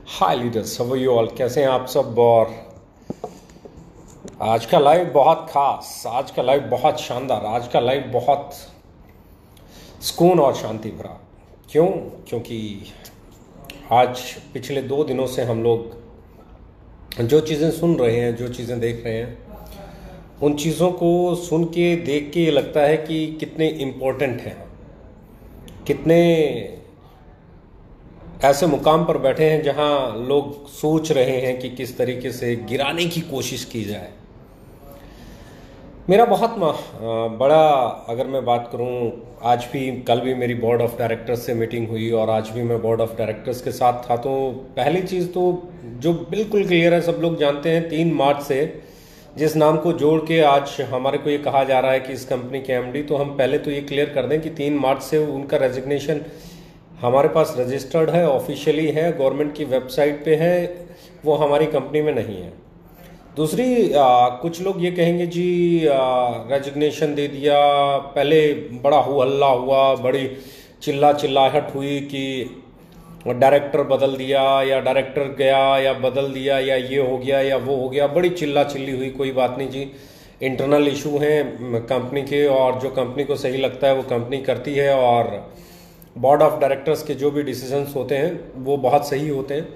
Hi leaders, how are you all? कैसे हैं आप सब? और आज का लाइव बहुत खास, आज का लाइव बहुत शानदार, आज का लाइव बहुत सुकून और शांति भरा। क्यों? क्योंकि आज पिछले 2 दिनों से हम लोग जो चीज़ें सुन रहे हैं, जो चीज़ें देख रहे हैं, उन चीज़ों को सुन के देख के ये लगता है कि कितने इम्पोर्टेंट हैं, कितने ऐसे मुकाम पर बैठे हैं जहां लोग सोच रहे हैं कि किस तरीके से गिराने की कोशिश की जाए। मेरा बहुत बड़ा, अगर मैं बात करूं, आज भी कल भी मेरी बोर्ड ऑफ डायरेक्टर्स से मीटिंग हुई और आज भी मैं बोर्ड ऑफ डायरेक्टर्स के साथ था। तो पहली चीज़ तो जो बिल्कुल क्लियर है, सब लोग जानते हैं, 3 मार्च से जिस नाम को जोड़ के आज हमारे को ये कहा जा रहा है कि इस कंपनी के एमडी, तो हम पहले तो ये क्लियर कर दें कि 3 मार्च से उनका रेजिग्नेशन हमारे पास रजिस्टर्ड है, ऑफिशियली है, गवर्नमेंट की वेबसाइट पे है, वो हमारी कंपनी में नहीं है। दूसरी, कुछ लोग ये कहेंगे जी रेजिग्नेशन दे दिया, पहले बड़ा हो हल्ला हुआ, बड़ी चिल्लाहट हुई कि डायरेक्टर बदल दिया या डायरेक्टर गया या बदल दिया या ये हो गया या वो हो गया, बड़ी चिल्ली हुई। कोई बात नहीं जी, इंटरनल इशू हैं कंपनी के, और जो कंपनी को सही लगता है वो कंपनी करती है, और बोर्ड ऑफ डायरेक्टर्स के जो भी डिसीजंस होते हैं वो बहुत सही होते हैं।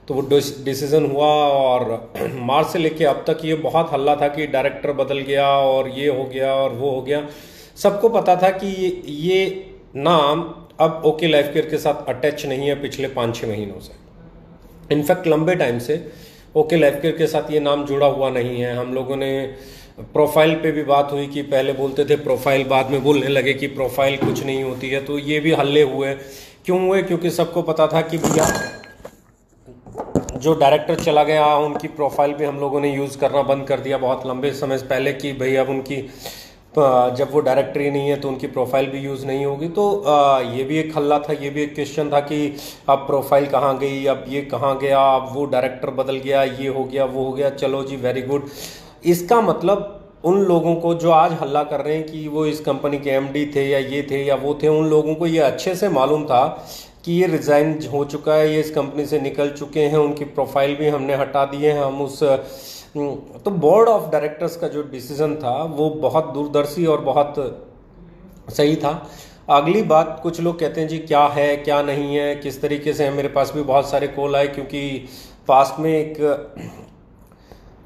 तो वो डिसीजन हुआ, और मार्च से लेके अब तक ये बहुत हल्ला था कि डायरेक्टर बदल गया और ये हो गया और वो हो गया। सबको पता था कि ये नाम अब ओके लाइफ केयर के साथ अटैच नहीं है पिछले 5-6 महीनों से। इनफैक्ट लंबे टाइम से ओके लाइफ केयर के साथ ये नाम जुड़ा हुआ नहीं है। हम लोगों ने प्रोफाइल पे भी बात हुई कि पहले बोलते थे प्रोफाइल, बाद में बोलने लगे कि प्रोफाइल कुछ नहीं होती है। तो ये भी हल्ले हुए। क्यों हुए? क्योंकि सबको पता था कि भैया जो डायरेक्टर चला गया उनकी प्रोफाइल भी हम लोगों ने यूज़ करना बंद कर दिया बहुत लंबे समय से पहले कि भाई अब उनकी, जब वो डायरेक्टर ही नहीं है तो उनकी प्रोफाइल भी यूज़ नहीं होगी। तो ये भी एक हल्ला था, ये भी एक क्वेश्चन था कि अब प्रोफाइल कहाँ गई, अब ये कहाँ गया, अब वो डायरेक्टर बदल गया, ये हो गया वो हो गया। चलो जी, वेरी गुड। इसका मतलब उन लोगों को जो आज हल्ला कर रहे हैं कि वो इस कंपनी के एमडी थे या ये थे या वो थे, उन लोगों को ये अच्छे से मालूम था कि ये रिजाइन हो चुका है, ये इस कंपनी से निकल चुके हैं, उनकी प्रोफाइल भी हमने हटा दी है। हम उस तो बोर्ड ऑफ डायरेक्टर्स का जो डिसीजन था वो बहुत दूरदर्शी और बहुत सही था। अगली बात, कुछ लोग कहते हैं जी क्या है क्या नहीं है, किस तरीके से है। मेरे पास भी बहुत सारे कॉल आए, क्योंकि पास्ट में एक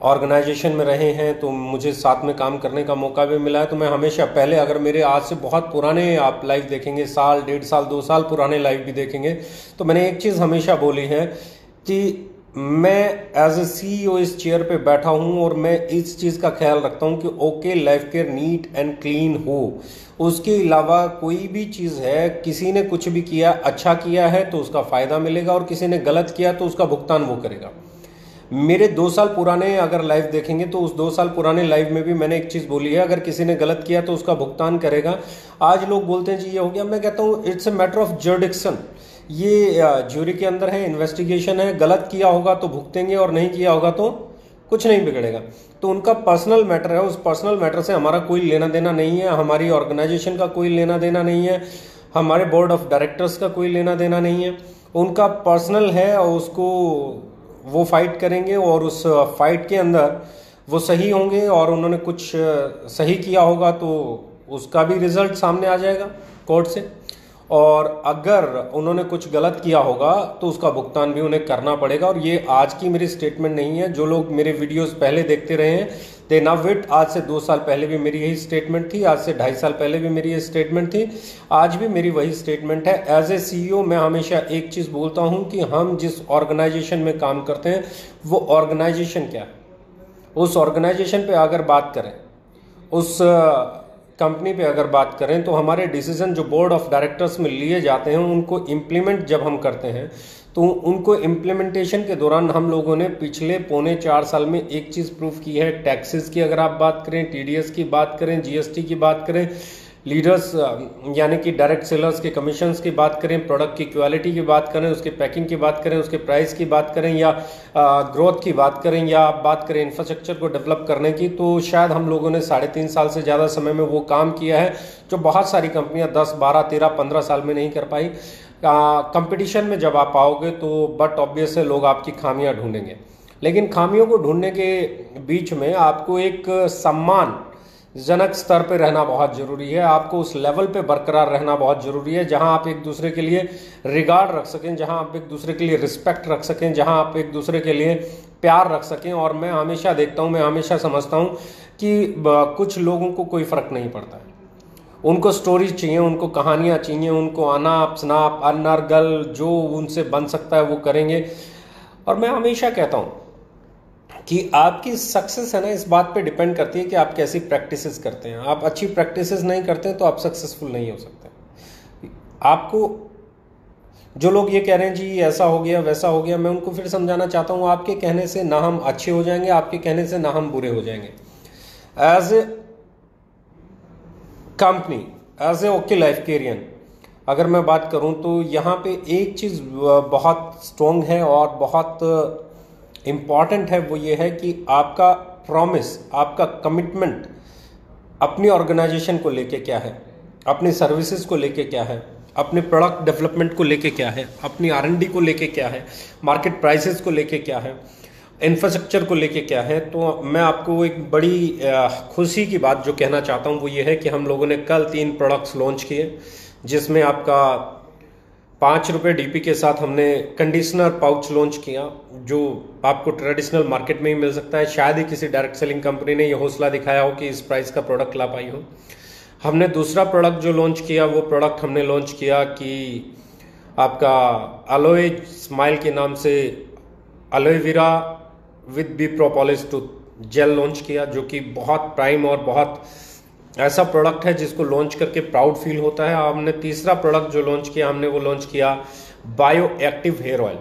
ऑर्गेनाइजेशन में रहे हैं तो मुझे साथ में काम करने का मौका भी मिला है। तो मैं हमेशा पहले, अगर मेरे आज से बहुत पुराने आप लाइव देखेंगे, साल 1.5 साल 2 साल पुराने लाइव भी देखेंगे, तो मैंने एक चीज़ हमेशा बोली है कि मैं एज ए CEO इस चेयर पे बैठा हूं और मैं इस चीज़ का ख्याल रखता हूं कि okay life care neat and clean हो। उसके अलावा कोई भी चीज़ है, किसी ने कुछ भी किया, अच्छा किया है तो उसका फ़ायदा मिलेगा, और किसी ने गलत किया तो उसका भुगतान वो करेगा। मेरे 2 साल पुराने अगर लाइव देखेंगे तो उस 2 साल पुराने लाइव में भी मैंने एक चीज़ बोली है, अगर किसी ने गलत किया तो उसका भुगतान करेगा। आज लोग बोलते हैं जी ये हो गया, मैं कहता हूँ इट्स ए मैटर ऑफ जर्डिक्शन। ये ज्यूरी के अंदर है, इन्वेस्टिगेशन है, गलत किया होगा तो भुगतेंगे और नहीं किया होगा तो कुछ नहीं बिगड़ेगा। तो उनका पर्सनल मैटर है, उस पर्सनल मैटर से हमारा कोई लेना देना नहीं है, हमारी ऑर्गेनाइजेशन का कोई लेना देना नहीं है, हमारे बोर्ड ऑफ डायरेक्टर्स का कोई लेना देना नहीं है। उनका पर्सनल है और उसको वो फाइट करेंगे, और उस फाइट के अंदर वो सही होंगे, और उन्होंने कुछ सही किया होगा तो उसका भी रिजल्ट सामने आ जाएगा कोर्ट से, और अगर उन्होंने कुछ गलत किया होगा तो उसका भुगतान भी उन्हें करना पड़ेगा। और ये आज की मेरी स्टेटमेंट नहीं है। जो लोग मेरे वीडियोस पहले देखते रहे हैं दे नाउ इट, आज से 2 साल पहले भी मेरी यही स्टेटमेंट थी, आज से 2.5 साल पहले भी मेरी ये स्टेटमेंट थी, आज भी मेरी वही स्टेटमेंट है। एज ए CEO मैं हमेशा एक चीज़ बोलता हूँ कि हम जिस ऑर्गेनाइजेशन में काम करते हैं वो ऑर्गेनाइजेशन क्या है, उस ऑर्गेनाइजेशन पे अगर बात करें, उस कंपनी पे अगर बात करें, तो हमारे डिसीजन जो बोर्ड ऑफ डायरेक्टर्स में लिए जाते हैं उनको इम्प्लीमेंट जब हम करते हैं, तो उनको इम्प्लीमेंटेशन के दौरान हम लोगों ने पिछले 3.25 साल में एक चीज़ प्रूव की है। टैक्सेस की अगर आप बात करें, TDS की बात करें, GST की बात करें, लीडर्स यानी कि डायरेक्ट सेलर्स के कमीशंस की बात करें, प्रोडक्ट की क्वालिटी की बात करें, उसके पैकिंग की बात करें, उसके प्राइस की बात करें, या ग्रोथ की बात करें, या आप बात करें इंफ्रास्ट्रक्चर को डेवलप करने की, तो शायद हम लोगों ने 3.5 साल से ज़्यादा समय में वो काम किया है जो बहुत सारी कंपनियां 10, 12, 13, 15 साल में नहीं कर पाई। कंपटीशन में जब आप आओगे तो बट ऑब्वियस है लोग आपकी खामियां ढूंढेंगे, लेकिन खामियों को ढूंढने के बीच में आपको एक सम्मानजनक स्तर पे रहना बहुत जरूरी है। आपको उस लेवल पे बरकरार रहना बहुत जरूरी है जहां आप एक दूसरे के लिए रिगार्ड रख सकें, जहां आप एक दूसरे के लिए रिस्पेक्ट रख सकें, जहां आप एक दूसरे के लिए प्यार रख सकें। और मैं हमेशा देखता हूं, मैं हमेशा समझता हूं कि कुछ लोगों को कोई फर्क नहीं पड़ता है, उनको स्टोरीज चाहिए, उनको कहानियां चाहिए, उनको अनाप शनाप अनर्गल जो उनसे बन सकता है वो करेंगे। और मैं हमेशा कहता हूं कि आपकी सक्सेस है ना इस बात पे डिपेंड करती है कि आप कैसी प्रैक्टिसेस करते हैं। आप अच्छी प्रैक्टिसेस नहीं करते हैं तो आप सक्सेसफुल नहीं हो सकते। आपको जो लोग ये कह रहे हैं जी ऐसा हो गया वैसा हो गया, मैं उनको फिर समझाना चाहता हूँ, आपके कहने से ना हम अच्छे हो जाएंगे, आपके कहने से ना हम बुरे हो जाएंगे। As a company, as a okay life career अगर मैं बात करूं तो यहाँ पे एक चीज़ बहुत स्ट्रॉन्ग है और बहुत इम्पॉर्टेंट है, वो ये है कि आपका प्रॉमिस, आपका कमिटमेंट अपनी ऑर्गेनाइजेशन को लेके क्या है, अपनी सर्विसेज को लेके क्या है, अपने प्रोडक्ट डेवलपमेंट को लेके क्या है, अपनी R&D को लेके क्या है, मार्केट प्राइसेस को लेके क्या है, इंफ्रास्ट्रक्चर को लेके क्या है। तो मैं आपको एक बड़ी खुशी की बात जो कहना चाहता हूँ वो ये है कि हम लोगों ने कल 3 प्रोडक्ट्स लॉन्च किए, जिसमें आपका 5 रुपये DP के साथ हमने कंडीशनर पाउच लॉन्च किया जो आपको ट्रेडिशनल मार्केट में ही मिल सकता है। शायद ही किसी डायरेक्ट सेलिंग कंपनी ने यह हौसला दिखाया हो कि इस प्राइस का प्रोडक्ट ला पाई हो। हमने दूसरा प्रोडक्ट जो लॉन्च किया वो प्रोडक्ट हमने लॉन्च किया कि आपका अलोए स्माइल के नाम से aloe vera with bee propolis tooth gel launch किया, जो कि बहुत प्राइम और बहुत ऐसा प्रोडक्ट है जिसको लॉन्च करके प्राउड फील होता है। हमने तीसरा प्रोडक्ट जो लॉन्च किया, हमने वो लॉन्च किया बायो एक्टिव हेयर ऑयल।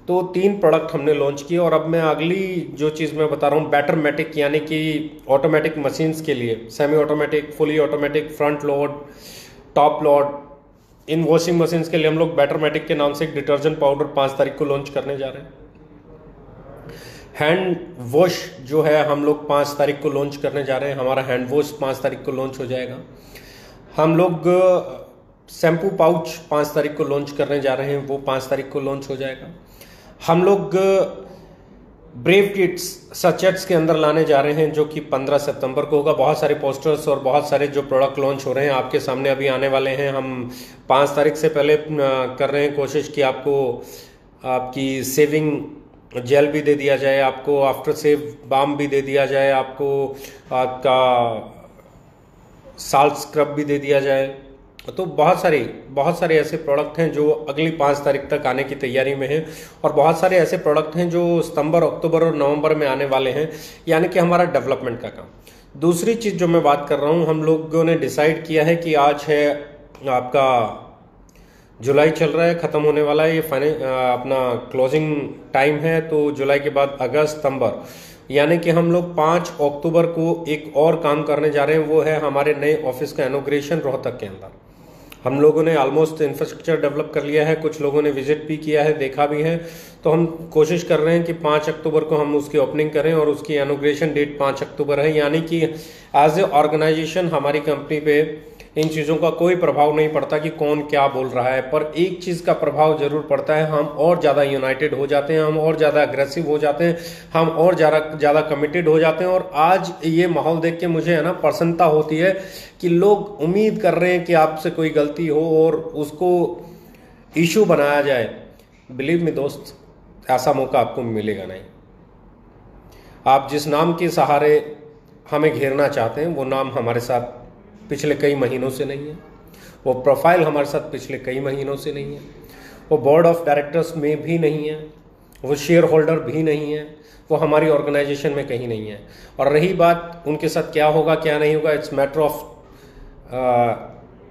तो 3 प्रोडक्ट हमने लॉन्च किए। और अब मैं अगली जो चीज़ मैं बता रहा हूँ, बैटरमेटिक यानी कि ऑटोमेटिक मशीन्स के लिए, semi automatic, fully automatic, front load, top load, इन वॉशिंग मशीन्स के लिए हम लोग बैटरमेटिक के नाम से एक डिटर्जेंट पाउडर 5 तारीख को लॉन्च करने जा रहे हैं। हैंड वॉश जो है हम लोग 5 तारीख को लॉन्च करने जा रहे हैं, हमारा हैंड वॉश 5 तारीख को लॉन्च हो जाएगा। हम लोग शैम्पू पाउच 5 तारीख को लॉन्च करने जा रहे हैं, वो 5 तारीख को लॉन्च हो जाएगा। हम लोग ब्रेव किट्स सचेट्स के अंदर लाने जा रहे हैं जो कि 15 सितंबर को होगा। बहुत सारे पोस्टर्स और बहुत सारे जो प्रोडक्ट लॉन्च हो रहे हैं आपके सामने अभी आने वाले हैं। हम 5 तारीख से पहले कर रहे हैं कोशिश कि आपको आपकी सेविंग जेल भी दे दिया जाए, आपको आफ्टर सेव बाम भी दे दिया जाए, आपको आपका साल्ट स्क्रब भी दे दिया जाए। तो बहुत सारे ऐसे प्रोडक्ट हैं जो अगली 5 तारीख तक आने की तैयारी में हैं। और बहुत सारे ऐसे प्रोडक्ट हैं जो सितंबर, अक्टूबर और नवंबर में आने वाले हैं, यानी कि हमारा डेवलपमेंट का काम। दूसरी चीज़ जो मैं बात कर रहा हूँ, हम लोगों ने डिसाइड किया है कि आज है आपका जुलाई चल रहा है, ख़त्म होने वाला है, ये अपना क्लोजिंग टाइम है। तो जुलाई के बाद अगस्त, सितंबर, यानी कि हम लोग 5 अक्टूबर को एक और काम करने जा रहे हैं, वो है हमारे नए ऑफिस का इनॉग्रेशन रोहतक के अंदर। हम लोगों ने ऑलमोस्ट इंफ्रास्ट्रक्चर डेवलप कर लिया है, कुछ लोगों ने विजिट भी किया है, देखा भी है। तो हम कोशिश कर रहे हैं कि 5 अक्टूबर को हम उसकी ओपनिंग करें और उसकी इनॉग्रेशन डेट 5 अक्टूबर है। यानी कि एज ए ऑर्गेनाइजेशन हमारी कंपनी पे इन चीज़ों का कोई प्रभाव नहीं पड़ता कि कौन क्या बोल रहा है, पर एक चीज़ का प्रभाव जरूर पड़ता है, हम और ज़्यादा यूनाइटेड हो जाते हैं, हम और ज़्यादा अग्रेसिव हो जाते हैं, हम और ज़्यादा कमिटेड हो जाते हैं। और आज ये माहौल देख के मुझे है ना प्रसन्नता होती है कि लोग उम्मीद कर रहे हैं कि आपसे कोई गलती हो और उसको इशू बनाया जाए। बिलीव मी दोस्त, ऐसा मौका आपको मिलेगा नहीं। आप जिस नाम के सहारे हमें घेरना चाहते हैं वो नाम हमारे साथ पिछले कई महीनों से नहीं है, वो प्रोफाइल हमारे साथ पिछले कई महीनों से नहीं है, वो बोर्ड ऑफ डायरेक्टर्स में भी नहीं है, वो शेयर होल्डर भी नहीं है, वो हमारी ऑर्गेनाइजेशन में कहीं नहीं है। और रही बात उनके साथ क्या होगा क्या नहीं होगा, it's matter of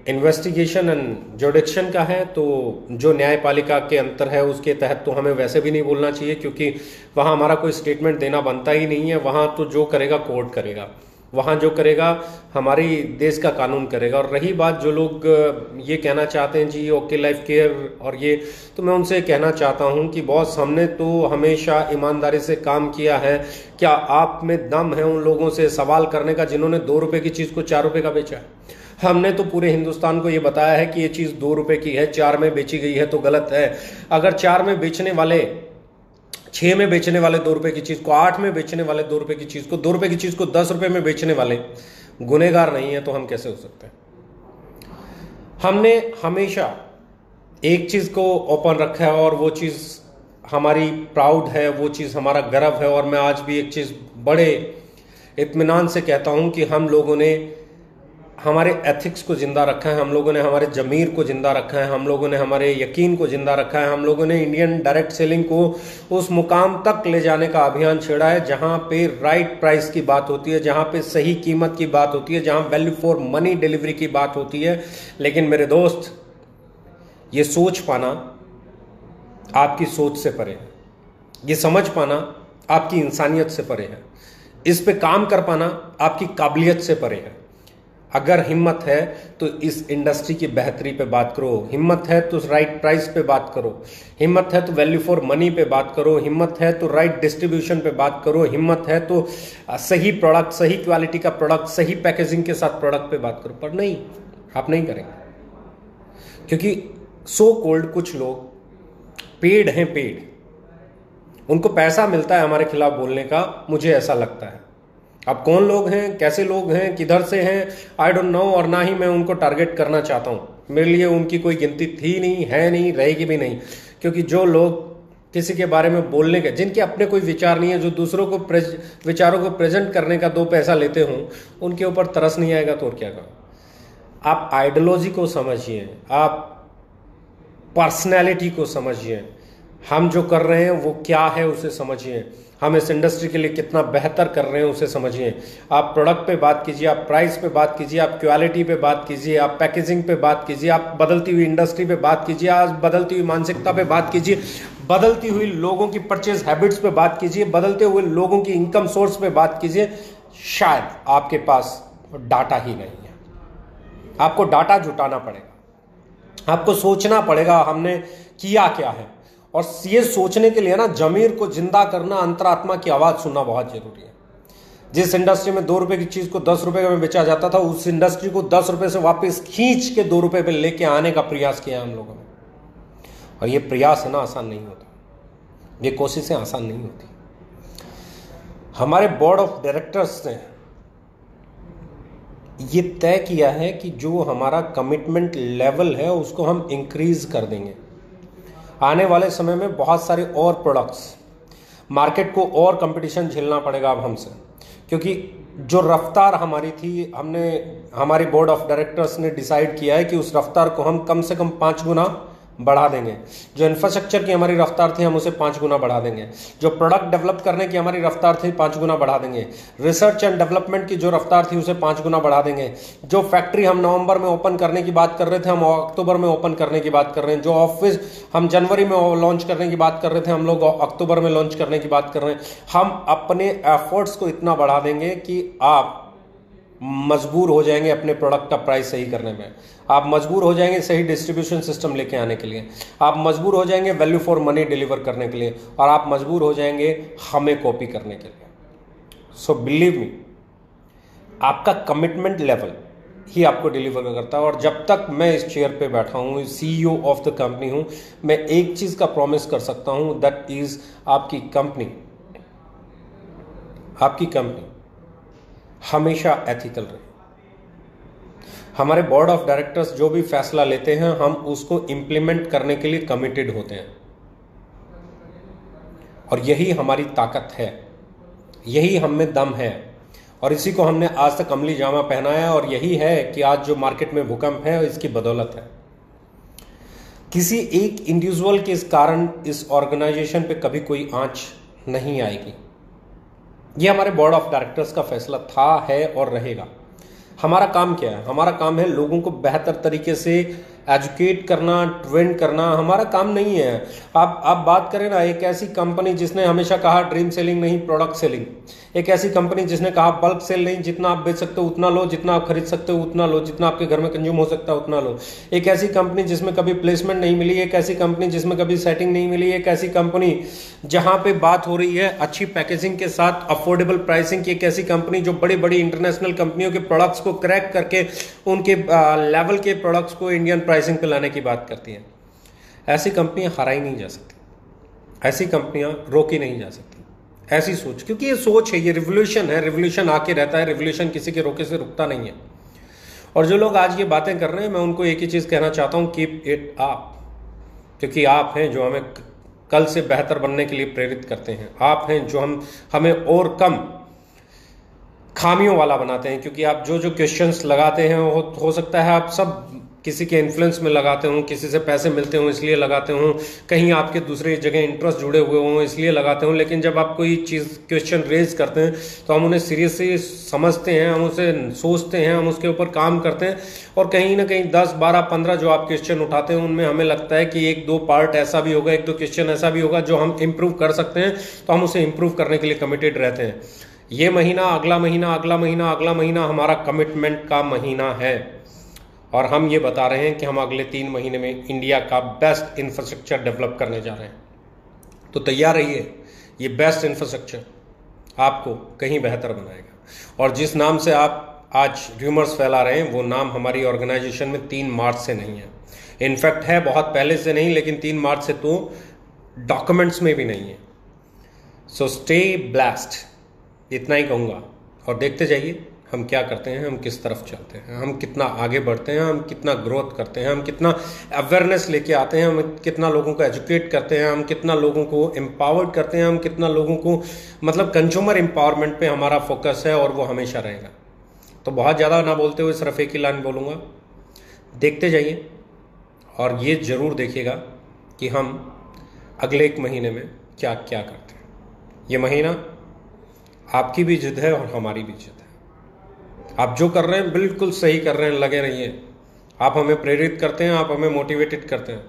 investigation and जुडिक्शन का है। तो जो न्यायपालिका के अंतर है उसके तहत तो हमें वैसे भी नहीं बोलना चाहिए, क्योंकि वहाँ हमारा कोई स्टेटमेंट देना बनता ही नहीं है। वहाँ तो जो करेगा कोर्ट करेगा, वहाँ जो करेगा हमारी देश का कानून करेगा। और रही बात जो लोग ये कहना चाहते हैं जी ओके लाइफ केयर और ये, तो मैं उनसे कहना चाहता हूँ कि बॉस हमने तो हमेशा ईमानदारी से काम किया है। क्या आप में दम है उन लोगों से सवाल करने का जिन्होंने 2 रुपए की चीज़ को 4 रुपए का बेचा है? हमने तो पूरे हिंदुस्तान को ये बताया है कि ये चीज़ 2 रुपए की है, 4 में बेची गई है तो गलत है। अगर 4 में बेचने वाले, 6 में बेचने वाले 2 रुपए की चीज़ को, 8 में बेचने वाले 2 रुपए की चीज़ को, 2 रुपए की चीज़ को 10 रुपए में बेचने वाले गुनहगार नहीं है तो हम कैसे हो सकते हैं? हमने हमेशा एक चीज़ को ओपन रखा है और वो चीज़ हमारी प्राउड है, वो चीज़ हमारा गर्व है। और मैं आज भी एक चीज़ बड़े इत्मीनान से कहता हूं कि हम लोगों ने हमारे एथिक्स को जिंदा रखा है, हम लोगों ने हमारे जमीर को जिंदा रखा है, हम लोगों ने हमारे यकीन को जिंदा रखा है, हम लोगों ने इंडियन डायरेक्ट सेलिंग को उस मुकाम तक ले जाने का अभियान छेड़ा है जहां पे राइट प्राइस की बात होती है, जहां पे सही कीमत की बात होती है, जहां वैल्यू फॉर मनी डिलीवरी की बात होती है। लेकिन मेरे दोस्त, ये सोच पाना आपकी सोच से परे है, ये समझ पाना आपकी इंसानियत से परे है, इस पे काम कर पाना आपकी काबिलियत से परे है। अगर हिम्मत है तो इस इंडस्ट्री की बेहतरी पे बात करो, हिम्मत है तो राइट प्राइस पे बात करो, हिम्मत है तो वैल्यू फॉर मनी पे बात करो, हिम्मत है तो राइट डिस्ट्रीब्यूशन पे बात करो, हिम्मत है तो सही प्रोडक्ट, सही क्वालिटी का प्रोडक्ट, सही पैकेजिंग के साथ प्रोडक्ट पे बात करो। पर नहीं, आप नहीं करेंगे, क्योंकि सो कॉल्ड कुछ लोग पेड हैं, पेड, उनको पैसा मिलता है हमारे खिलाफ बोलने का, मुझे ऐसा लगता है। अब कौन लोग हैं, कैसे लोग हैं, किधर से हैं, आई डोंट नो, और ना ही मैं उनको टारगेट करना चाहता हूं। मेरे लिए उनकी कोई गिनती थी नहीं, है नहीं, रहेगी भी नहीं। क्योंकि जो लोग किसी के बारे में बोलने के, जिनके अपने कोई विचार नहीं है, जो दूसरों को विचारों को प्रेजेंट करने का 2 पैसा लेते हों, उनके ऊपर तरस नहीं आएगा तो और क्या कहो। आप आइडियोलॉजी को समझिए, आप पर्सनैलिटी को समझिए, हम जो कर रहे हैं वो क्या है उसे समझिए, हम इस इंडस्ट्री के लिए कितना बेहतर कर रहे हैं उसे समझिए। आप प्रोडक्ट पे बात कीजिए, आप प्राइस पे बात कीजिए, आप क्वालिटी पे बात कीजिए, आप पैकेजिंग पे बात कीजिए, आप बदलती हुई इंडस्ट्री पे बात कीजिए, आज बदलती हुई मानसिकता पे बात कीजिए, बदलती हुई लोगों की परचेज हैबिट्स पे बात कीजिए, बदलते हुए लोगों की इनकम सोर्स पे बात कीजिए। शायद आपके पास डाटा ही नहीं है, आपको डाटा जुटाना पड़ेगा, आपको सोचना पड़ेगा हमने किया क्या है। और ये सोचने के लिए ना जमीर को जिंदा करना, अंतरात्मा की आवाज सुनना बहुत जरूरी है। जिस इंडस्ट्री में 2 रुपए की चीज को 10 रुपए में बेचा जाता था, उस इंडस्ट्री को 10 रुपए से वापस खींच के 2 रुपए पे लेके आने का प्रयास किया हम लोगों ने। और ये प्रयास है ना आसान नहीं होता, ये कोशिशें आसान नहीं होती। हमारे बोर्ड ऑफ डायरेक्टर्स ने ये तय किया है कि जो हमारा कमिटमेंट लेवल है उसको हम इंक्रीज कर देंगे। आने वाले समय में बहुत सारे और प्रोडक्ट्स, मार्केट को और कंपटीशन झेलना पड़ेगा अब हमसे, क्योंकि जो रफ्तार हमारी थी, हमारी बोर्ड ऑफ डायरेक्टर्स ने डिसाइड किया है कि उस रफ्तार को हम कम से कम 5 गुना बढ़ा देंगे। जो इंफ्रास्ट्रक्चर की हमारी रफ्तार थी हम उसे 5 गुना बढ़ा देंगे, जो प्रोडक्ट डेवलप करने की हमारी रफ्तार थी 5 गुना बढ़ा देंगे, रिसर्च एंड डेवलपमेंट की जो रफ्तार थी उसे 5 गुना बढ़ा देंगे। जो फैक्ट्री हम नवंबर में ओपन करने की बात कर रहे थे, हम अक्टूबर में ओपन करने की बात कर रहे हैं। जो ऑफिस हम जनवरी में लॉन्च करने की बात कर रहे थे, हम लोग अक्टूबर में लॉन्च करने की बात कर रहे हैं। हम अपने एफर्ट्स को इतना बढ़ा देंगे कि आप मजबूर हो जाएंगे अपने प्रोडक्ट का प्राइस सही करने में, आप मजबूर हो जाएंगे सही डिस्ट्रीब्यूशन सिस्टम लेके आने के लिए, आप मजबूर हो जाएंगे वैल्यू फॉर मनी डिलीवर करने के लिए, और आप मजबूर हो जाएंगे हमें कॉपी करने के लिए। सो बिलीव मी, आपका कमिटमेंट लेवल ही आपको डिलीवर करता है। और जब तक मैं इस चेयर पे बैठा हूँ, CEO ऑफ द कंपनी हूँ, मैं एक चीज का प्रॉमिस कर सकता हूँ, दैट इज आपकी कंपनी हमेशा एथिकल रहे। हमारे बोर्ड ऑफ डायरेक्टर्स जो भी फैसला लेते हैं, हम उसको इंप्लीमेंट करने के लिए कमिटेड होते हैं, और यही हमारी ताकत है, यही हम में दम है, और इसी को हमने आज तक अमली जामा पहनाया। और यही है कि आज जो मार्केट में भूकंप है इसकी बदौलत है। किसी एक इंडिविजुअल के इस कारण इस ऑर्गेनाइजेशन पे कभी कोई आंच नहीं आएगी। ये हमारे बोर्ड ऑफ डायरेक्टर्स का फैसला था, है और रहेगा। हमारा काम क्या है? हमारा काम है लोगों को बेहतर तरीके से एजुकेट करना, ट्रेंड करना हमारा काम नहीं है। आप बात करें ना, एक ऐसी कंपनी जिसने हमेशा कहा ड्रीम सेलिंग नहीं प्रोडक्ट सेलिंग, एक ऐसी कंपनी जिसने कहा बल्क सेल नहीं, जितना आप बेच सकते हो उतना लो, जितना आप खरीद सकते हो उतना लो, जितना आपके घर में कंज्यूम हो सकता है उतना लो। एक ऐसी कंपनी जिसमें कभी प्लेसमेंट नहीं मिली, एक ऐसी कंपनी जिसमें कभी सेटिंग नहीं मिली, एक ऐसी कंपनी जहां पे बात हो रही है अच्छी पैकेजिंग के साथ अफोर्डेबल प्राइसिंग की, एक ऐसी कंपनी जो बड़ी बड़ी इंटरनेशनल कंपनियों के प्रोडक्ट्स को क्रैक करके उनके लेवल के प्रोडक्ट्स को इंडियन प्राइसिंग पे लाने की बात करती है। ऐसी कंपनियां हराई नहीं जा सकती, ऐसी कंपनियां रोकी नहीं जा सकती। ऐसी सोच, क्योंकि ये सोच है, ये रिवोल्यूशन है, रिवोल्यूशन आके रहता है, रिवोल्यूशन किसी के रोके से रुकता नहीं है। और जो लोग आज ये बातें कर रहे हैं, मैं उनको एक ही चीज कहना चाहता हूं, कीप इट अप, क्योंकि आप हैं जो हमें कल से बेहतर बनने के लिए प्रेरित करते हैं। आप हैं जो हमें और कम खामियों वाला बनाते हैं, क्योंकि आप जो क्वेश्चंस लगाते हैं हो सकता है आप सब किसी के इन्फ्लुएंस में लगाते हो, किसी से पैसे मिलते हो इसलिए लगाते हो, कहीं आपके दूसरे जगह इंटरेस्ट जुड़े हुए हों इसलिए लगाते हो। लेकिन जब आप कोई चीज़ क्वेश्चन रेज करते हैं तो हम उन्हें सीरियसली समझते हैं, हम उसे सोचते हैं, हम उसके ऊपर काम करते हैं, और कहीं ना कहीं 10, 12, 15 जो आप क्वेश्चन उठाते हैं उनमें हमें लगता है कि 1-2 पार्ट ऐसा भी होगा, 1-2 क्वेश्चन ऐसा भी होगा जो हम इम्प्रूव कर सकते हैं, तो हम उसे इम्प्रूव करने के लिए कमिटेड रहते हैं। ये महीना, अगला महीना, अगला महीना, अगला महीना हमारा कमिटमेंट का महीना है, और हम ये बता रहे हैं कि हम अगले 3 महीने में इंडिया का बेस्ट इंफ्रास्ट्रक्चर डेवलप करने जा रहे हैं। तो तैयार रहिए, ये बेस्ट इंफ्रास्ट्रक्चर आपको कहीं बेहतर बनाएगा। और जिस नाम से आप आज र्यूमर्स फैला रहे हैं वो नाम हमारी ऑर्गेनाइजेशन में 3 मार्च से नहीं है। इनफैक्ट है बहुत पहले से नहीं, लेकिन 3 मार्च से तो डॉक्यूमेंट्स में भी नहीं है। सो स्टे ब्लेस्ड, इतना ही कहूँगा, और देखते जाइए हम क्या करते हैं, हम किस तरफ चलते हैं, हम कितना आगे बढ़ते हैं, हम कितना ग्रोथ करते हैं, हम कितना अवेयरनेस लेके आते हैं, हम कितना लोगों को एजुकेट करते हैं, हम कितना लोगों को एम्पावर्ड करते हैं, हम कितना लोगों को, मतलब कंज्यूमर एम्पावरमेंट पे हमारा फोकस है और वो हमेशा रहेगा। तो बहुत ज़्यादा ना बोलते हुए सिर्फ एक ही लाइन बोलूँगा, देखते जाइए और ये ज़रूर देखिएगा कि हम अगले 1 महीने में क्या क्या करते हैं। ये महीना आपकी भी जिद है और हमारी भी जिद है। आप जो कर रहे हैं बिल्कुल सही कर रहे हैं, लगे रहिए। आप हमें प्रेरित करते हैं, आप हमें मोटिवेटेड करते हैं,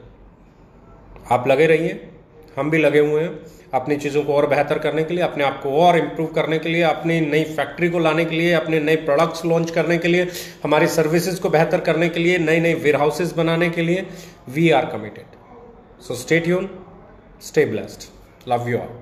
आप लगे रहिए। हम भी लगे हुए हैं अपनी चीज़ों को और बेहतर करने के लिए, अपने आप को और इम्प्रूव करने के लिए, अपनी नई फैक्ट्री को लाने के लिए, अपने नए प्रोडक्ट्स लॉन्च करने के लिए, हमारी सर्विसेज को बेहतर करने के लिए, नए नए वेयर हाउसेज बनाने के लिए। We are committed. So stay tune, stay blessed, love you all.